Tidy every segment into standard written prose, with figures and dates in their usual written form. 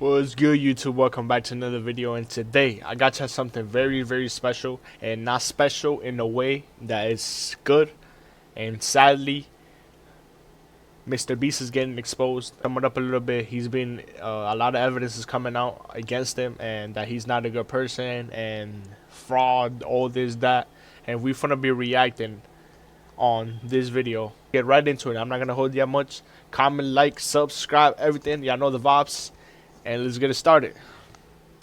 What's good, YouTube? Welcome back to another video, and today I got you something very special, and not special in a way that is good. And sadly, Mr. Beast is getting exposed. Coming up a little bit, he's been a lot of evidence is coming out against him, and that he's not a good person and fraud, all this that, and we're gonna be reacting on this video. Get right into it. I'm not gonna hold you that much. Comment, like, subscribe, everything. Y'all know the vibes. And let's get it started.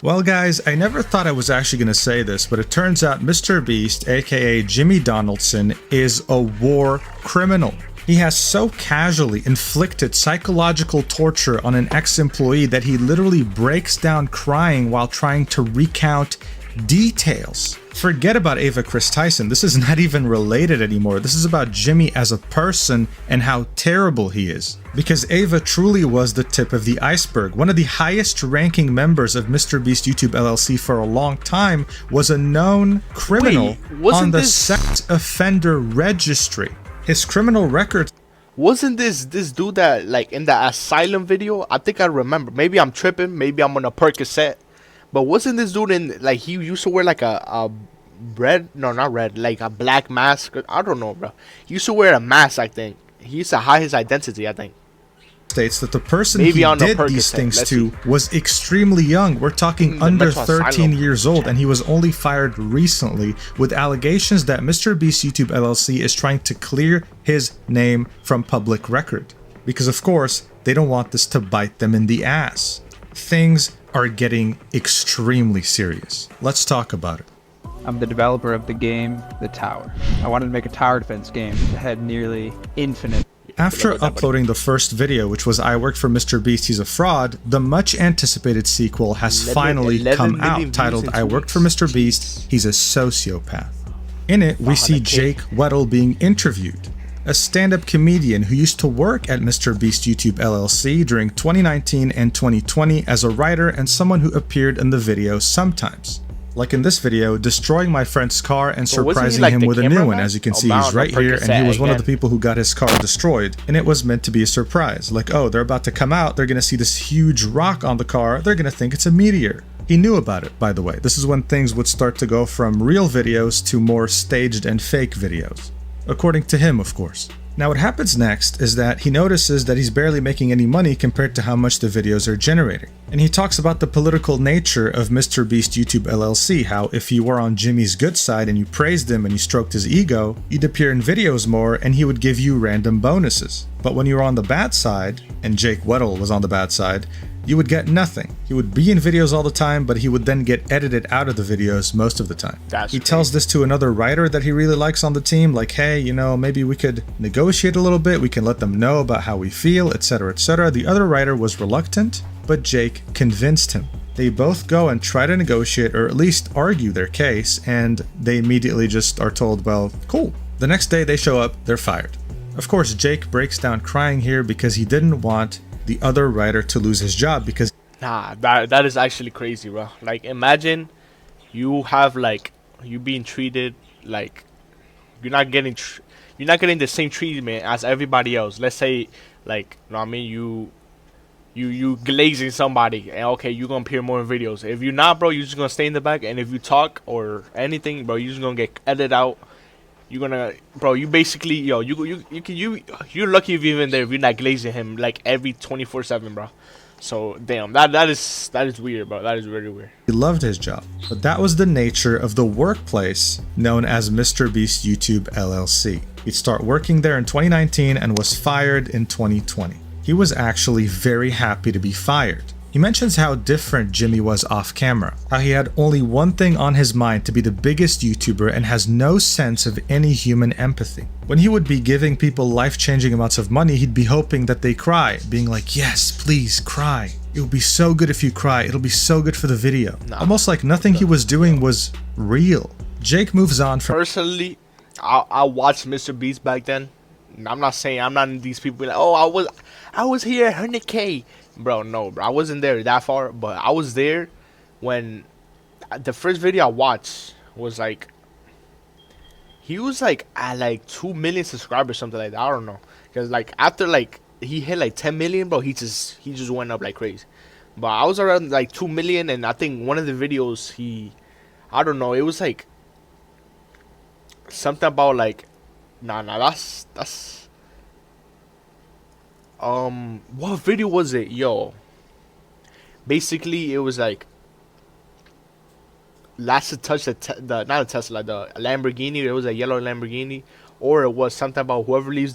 Well guys, I never thought I was actually going to say this, but it turns out Mr. Beast, aka Jimmy Donaldson, is a war criminal. He has so casually inflicted psychological torture on an ex-employee that he literally breaks down crying while trying to recount details. Forget about Ava Chris Tyson. This is not even related anymore. This is about Jimmy as a person and how terrible he is. Because Ava truly was the tip of the iceberg. One of the highest ranking members of Mr. Beast YouTube LLC for a long time was a known criminal on the sex offender registry. His criminal record. Wasn't this dude that, like, in the asylum video? I think I remember. Maybe I'm tripping. Maybe I'm on a Percocet. But wasn't this dude in, like, he used to wear like a red, no, not red, like a black mask? I don't know, bro. He used to wear a mask, I think. He used to hide his identity, I think. States that the person he did these things to was extremely young. We're talking under 13 years old, and he was only fired recently with allegations that Mr. Beast YouTube LLC is trying to clear his name from public record. Because of course, they don't want this to bite them in the ass. Things are getting extremely serious. Let's talk about it. I'm the developer of the game, The Tower. I wanted to make a tower defense game that had nearly infinite. After uploading the first video, which was I worked for Mr. Beast, he's a fraud, the much anticipated sequel has finally come out, titled I worked for Mr. Beast, he's a sociopath. In it, we see Jake Weddle being interviewed, a stand-up comedian who used to work at Mr. Beast YouTube LLC during 2019 and 2020 as a writer and someone who appeared in the video sometimes. Like in this video, destroying my friend's car and surprising him with a new one. As you can see, he's right here, and he was one of the people who got his car destroyed. And it was meant to be a surprise. Like, oh, they're about to come out, they're gonna see this huge rock on the car, they're gonna think it's a meteor. He knew about it, by the way. This is when things would start to go from real videos to more staged and fake videos. According to him, of course. Now what happens next is that he notices that he's barely making any money compared to how much the videos are generating. And he talks about the political nature of Mr. Beast YouTube LLC, how if you were on Jimmy's good side and you praised him and you stroked his ego, you'd appear in videos more and he would give you random bonuses. But when you were on the bad side, and Jake Weddle was on the bad side, you would get nothing. He would be in videos all the time, but he would then get edited out of the videos most of the time. He tells this to another writer that he really likes on the team, like, hey, you know, maybe we could negotiate a little bit, we can let them know about how we feel, etc, etc. The other writer was reluctant, but Jake convinced him. They both go and try to negotiate, or at least argue their case, and they immediately just are told, well, cool. The next day they show up, they're fired. Of course, Jake breaks down crying here because he didn't want the other writer to lose his job because that is actually crazy, bro. Like, imagine you have, like, you being treated like you're not getting the same treatment as everybody else. Let's say, like, you know what I mean, you glazing somebody, and okay, you're gonna appear more in videos. If you're not, bro, you're just gonna stay in the back, and if you talk or anything, bro, you're just gonna get edited out. You're gonna, bro, you basically, you're lucky if you're even there if you're not glazing him like every 24/7, bro. So damn, that is weird, bro. That is really weird. He loved his job, but that was the nature of the workplace known as Mr. Beast YouTube LLC. He'd start working there in 2019 and was fired in 2020. He was actually very happy to be fired. He mentions how different Jimmy was off camera, how he had only one thing on his mind, to be the biggest YouTuber, and has no sense of any human empathy. When he would be giving people life-changing amounts of money, he'd be hoping that they cry, being like, yes, please cry. It will be so good if you cry, it'll be so good for the video. Almost like nothing he was doing was real. Jake moves on from— Personally, I watched Mr. Beast back then. I'm not saying I'm not in these people like, oh, I was here 100K. Bro, no, bro. I wasn't there that far, but I was there when the first video I watched was like, he was like at like 2 million subscribers, something like that. I don't know, because like after like he hit like 10 million, bro, he just went up like crazy. But I was around like 2 million, and I think one of the videos I don't know, it was like something about like, that's what video was it, yo? Basically, it was like last to touch the not a Tesla, the Lamborghini. It was a yellow Lamborghini, or it was something about whoever leaves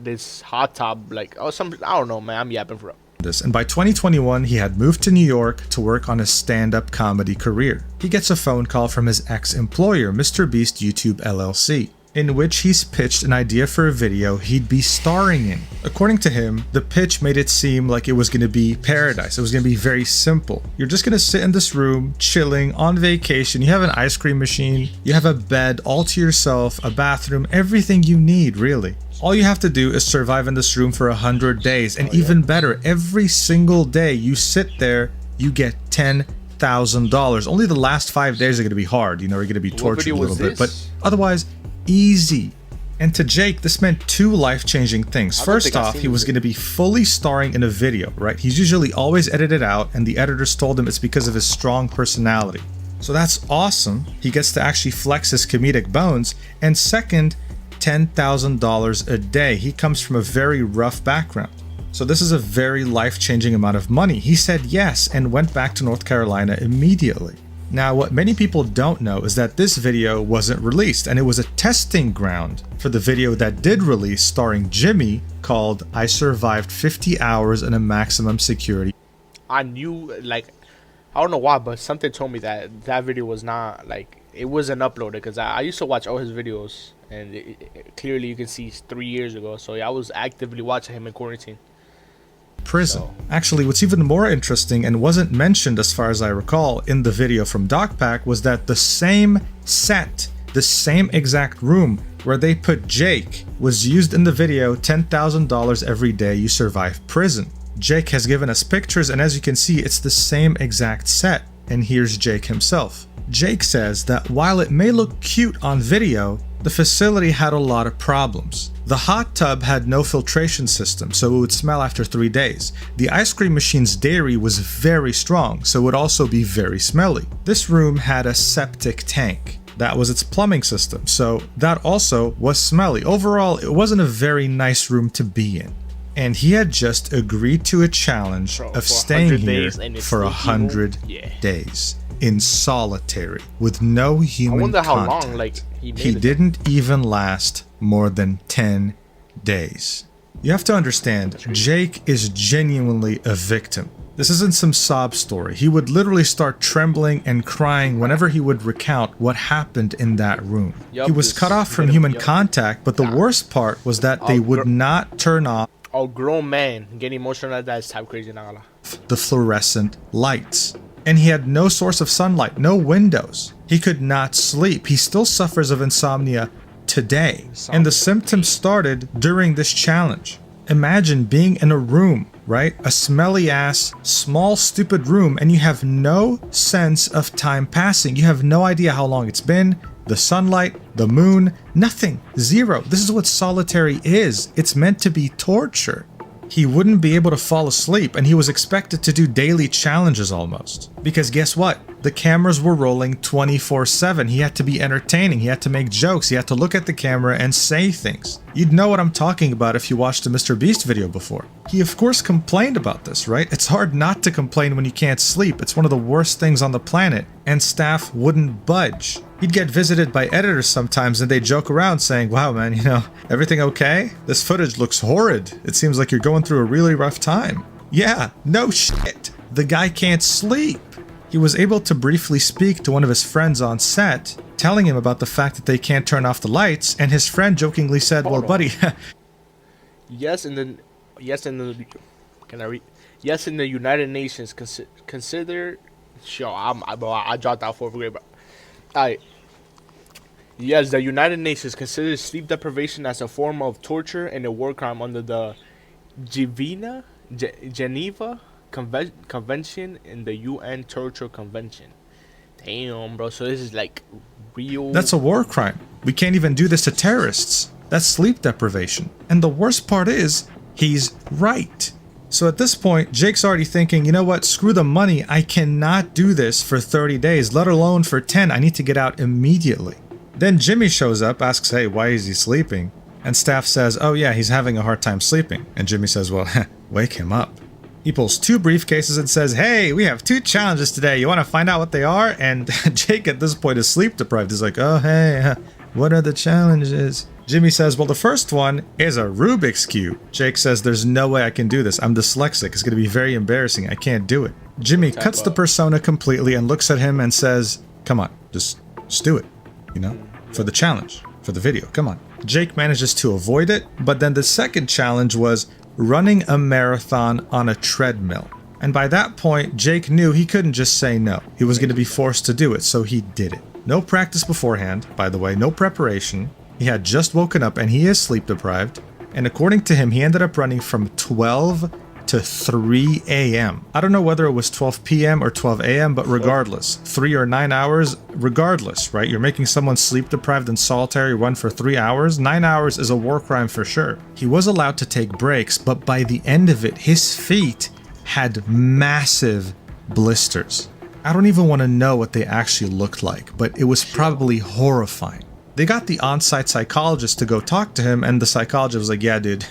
this hot top, like, oh, some, I don't know, man. I'm yapping for. And by 2021, he had moved to New York to work on his stand-up comedy career. He gets a phone call from his ex-employer, Mr.Beast YouTube LLC, in which he's pitched an idea for a video he'd be starring in. According to him, the pitch made it seem like it was going to be paradise. It was going to be very simple. You're just going to sit in this room, chilling, on vacation. You have an ice cream machine. You have a bed all to yourself, a bathroom, everything you need, really. All you have to do is survive in this room for 100 days. And even better, every single day you sit there, you get $10,000. Only the last 5 days are going to be hard. You know, you're going to be tortured a little bit. But otherwise, easy. And to Jake, this meant two life-changing things. First off, he was going to be fully starring in a video, right? He's usually always edited out, and the editors told him it's because of his strong personality. So that's awesome. He gets to actually flex his comedic bones. And second, $10,000 a day. He comes from a very rough background. So this is a very life-changing amount of money. He said yes and went back to North Carolina immediately. Now, what many people don't know is that this video wasn't released, and it was a testing ground for the video that did release starring Jimmy called I Survived 50 Hours in a Maximum Security. I knew, like, I don't know why, but something told me that that video was not, like, it wasn't uploaded, because I used to watch all his videos, and clearly you can see 3 years ago. So yeah, I was actively watching him in quarantine. Prison. Actually, what's even more interesting and wasn't mentioned as far as I recall in the video from DocPack was that the same set, the same exact room where they put Jake was used in the video $10,000 every day you survive prison. Jake has given us pictures, and as you can see, it's the same exact set. And here's Jake himself. Jake says that while it may look cute on video, the facility had a lot of problems. The hot tub had no filtration system, so it would smell after 3 days. The ice cream machine's dairy was very strong, so it would also be very smelly. This room had a septic tank. That was its plumbing system, so that also was smelly. Overall, it wasn't a very nice room to be in. And he had just agreed to a challenge of staying here for 100 days in solitary with no human contact. I wonder how long, like, he didn't even last more than 10 days. You have to understand, Jake is genuinely a victim. This isn't some sob story. He would literally start trembling and crying whenever he would recount what happened in that room. He was cut off from human contact, but the worst part was that they would not turn off a grown man getting emotional like that is type crazy, nagala. The fluorescent lights. And he had no source of sunlight, no windows. He could not sleep. He still suffers of insomnia today. And the symptoms started during this challenge. Imagine being in a room, right? A smelly ass, small, stupid room, and you have no sense of time passing. You have no idea how long it's been. The sunlight, the moon, nothing, zero. This is what solitary is. It's meant to be torture. He wouldn't be able to fall asleep, and he was expected to do daily challenges almost. Because guess what? The cameras were rolling 24/7. He had to be entertaining. He had to make jokes. He had to look at the camera and say things. You'd know what I'm talking about if you watched a Mr.Beast video before. He of course complained about this, right? It's hard not to complain when you can't sleep. It's one of the worst things on the planet, and staff wouldn't budge. He'd get visited by editors sometimes, and they'd joke around saying, wow man, you know, everything okay? This footage looks horrid. It seems like you're going through a really rough time. Yeah, no shit. The guy can't sleep. He was able to briefly speak to one of his friends on set, telling him about the fact that they can't turn off the lights, and his friend jokingly said, well buddy, yes in the United Nations consider I dropped out 4th grade, bro. Alright. Yes, the United Nations considers sleep deprivation as a form of torture and a war crime under the Geneva Convention in the UN Torture Convention. Damn, bro. So this is like real. That's a war crime. We can't even do this to terrorists. That's sleep deprivation. And the worst part is, he's right. So at this point, Jake's already thinking, you know what, screw the money, I cannot do this for 30 days, let alone for 10, I need to get out immediately. Then Jimmy shows up, asks, hey, why is he sleeping? And staff says, oh yeah, he's having a hard time sleeping. And Jimmy says, well, wake him up. He pulls 2 briefcases and says, hey, we have 2 challenges today, you want to find out what they are? And Jake at this point is sleep deprived. He's like, oh hey, what are the challenges? Jimmy says, well, the first one is a Rubik's Cube. Jake says, there's no way I can do this. I'm dyslexic. It's going to be very embarrassing. I can't do it. Jimmy cuts the persona completely and looks at him and says, come on, just do it, you know, for the challenge, for the video. Come on. Jake manages to avoid it, but then the second challenge was running a marathon on a treadmill. And by that point, Jake knew he couldn't just say no. He was going to be forced to do it, so he did it. No practice beforehand, by the way, no preparation. He had just woken up and he is sleep deprived. And according to him, he ended up running from 12 to 3 a.m. I don't know whether it was 12 p.m. or 12 a.m., but regardless, 3 or 9 hours, regardless, right? You're making someone sleep deprived and solitary run for 3 hours. 9 hours is a war crime for sure. He was allowed to take breaks, but by the end of it, his feet had massive blisters. I don't even want to know what they actually looked like, but it was probably horrifying. They got the on-site psychologist to go talk to him, and the psychologist was like, yeah, dude,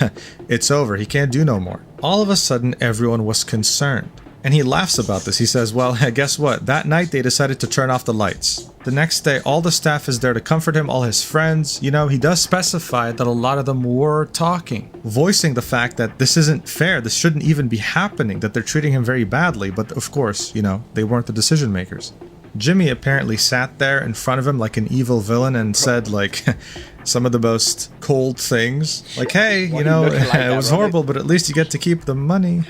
it's over. He can't do no more. All of a sudden, everyone was concerned. And he laughs about this. He says, well, guess what? That night, they decided to turn off the lights. The next day, all the staff is there to comfort him, all his friends. You know, he does specify that a lot of them were talking, voicing the fact that this isn't fair. This shouldn't even be happening, that they're treating him very badly. But of course, you know, they weren't the decision makers. Jimmy apparently sat there in front of him like an evil villain and said like some of the most cold things. Like, hey, you know, it was horrible, but at least you get to keep the money.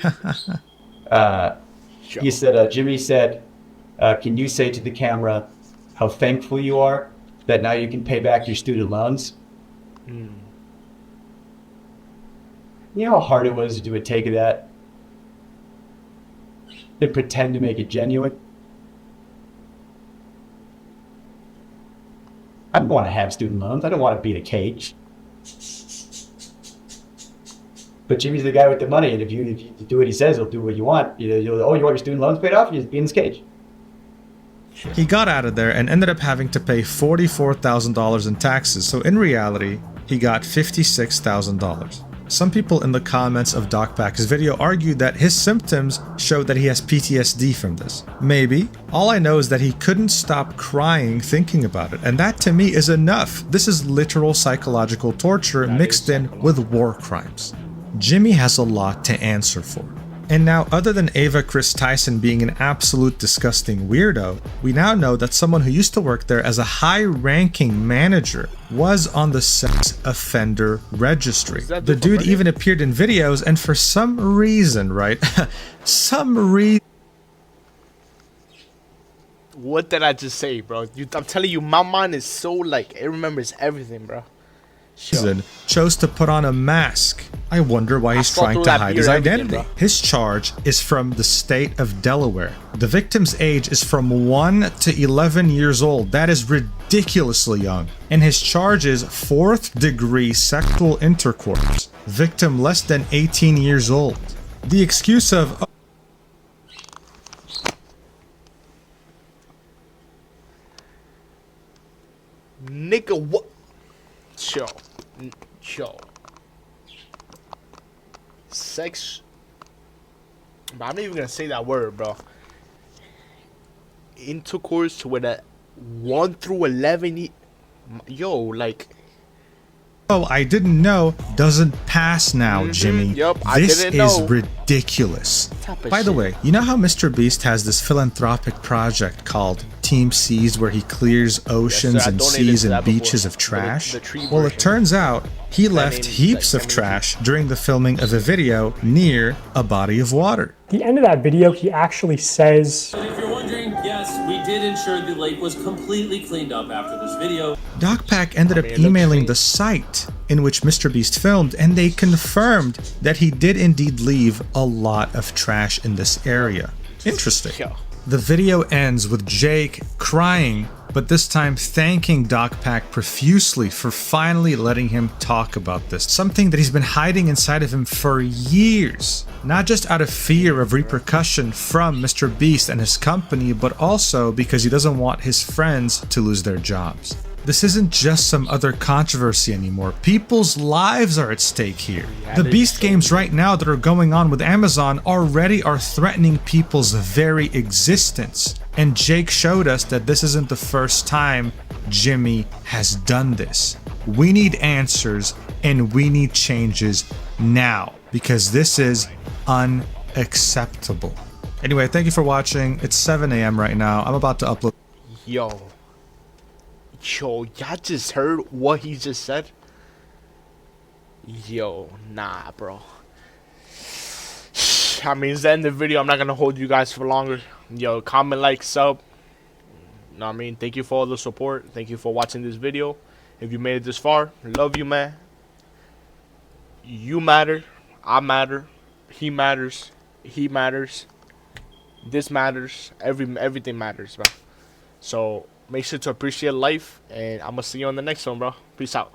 He said, Jimmy said, can you say to the camera how thankful you are that now you can pay back your student loans? You know how hard it was to do a take of that? And pretend to make it genuine? I don't want to have student loans. I don't want to be in a cage. But Jimmy's the guy with the money, and if you do what he says, he'll do what you want. You want your student loans paid off? You just be in this cage. He got out of there and ended up having to pay $44,000 in taxes. So in reality, he got $56,000. Some people in the comments of DocPack's video argued that his symptoms showed that he has PTSD from this. Maybe. All I know is that he couldn't stop crying thinking about it, and that to me is enough. This is literal psychological torture mixed in with war crimes. Jimmy has a lot to answer for. And now, other than Ava Chris Tyson being an absolute disgusting weirdo, we now know that someone who used to work there as a high-ranking manager was on the sex offender registry. The dude even appeared in videos, and for some reason, right? What did I just say, bro? I'm telling you, my mind is so like, it remembers everything, bro. Sure. Chose to put on a mask. I wonder why he's trying to hide his identity. His charge is from the state of Delaware. The victim's age is from 1 to 11 years old. That is ridiculously young. And his charge is 4th degree sexual intercourse. Victim less than 18 years old. The excuse of... Nigga, what? Chill. Sex. But I'm not even gonna say that word, bro. Intercourse with a 1 through 11. Yo, like. Oh, I didn't know doesn't pass now, Jimmy. Yup, this is ridiculous. By the way, you know how Mr.Beast has this philanthropic project called Team Seas where he clears oceans and seas and beaches of trash? Well, it turns out he left heaps of trash during the filming of a video near a body of water. At the end of that video, he actually says, if you're wondering, yes, we did ensure the lake was completely cleaned up after this video. DocPack ended up emailing the site in which Mr.Beast filmed, and they confirmed that he did indeed leave a lot of trash in this area. Interesting. The video ends with Jake crying but this time thanking Doc Pack profusely for finally letting him talk about this, something that he's been hiding inside of him for years. Not just out of fear of repercussion from Mr. Beast and his company, but also because he doesn't want his friends to lose their jobs. This isn't just some other controversy anymore. People's lives are at stake here. The Beast games right now that are going on with Amazon already are threatening people's very existence. And Jake showed us that this isn't the first time Jimmy has done this. We need answers and we need changes now, because this is unacceptable. Anyway, thank you for watching. It's 7 a.m. right now. I'm about to upload. Yo, y'all just heard what he just said? Yo, nah, bro. I mean, it's the end of the video. I'm not gonna hold you guys for longer. Yo, comment, like, sub. Know what I mean? Thank you for all the support. Thank you for watching this video. If you made it this far, love you, man. You matter. I matter. He matters. He matters. This matters. Everything matters, bro. So make sure to appreciate life, and I'm gonna see you on the next one, bro. Peace out.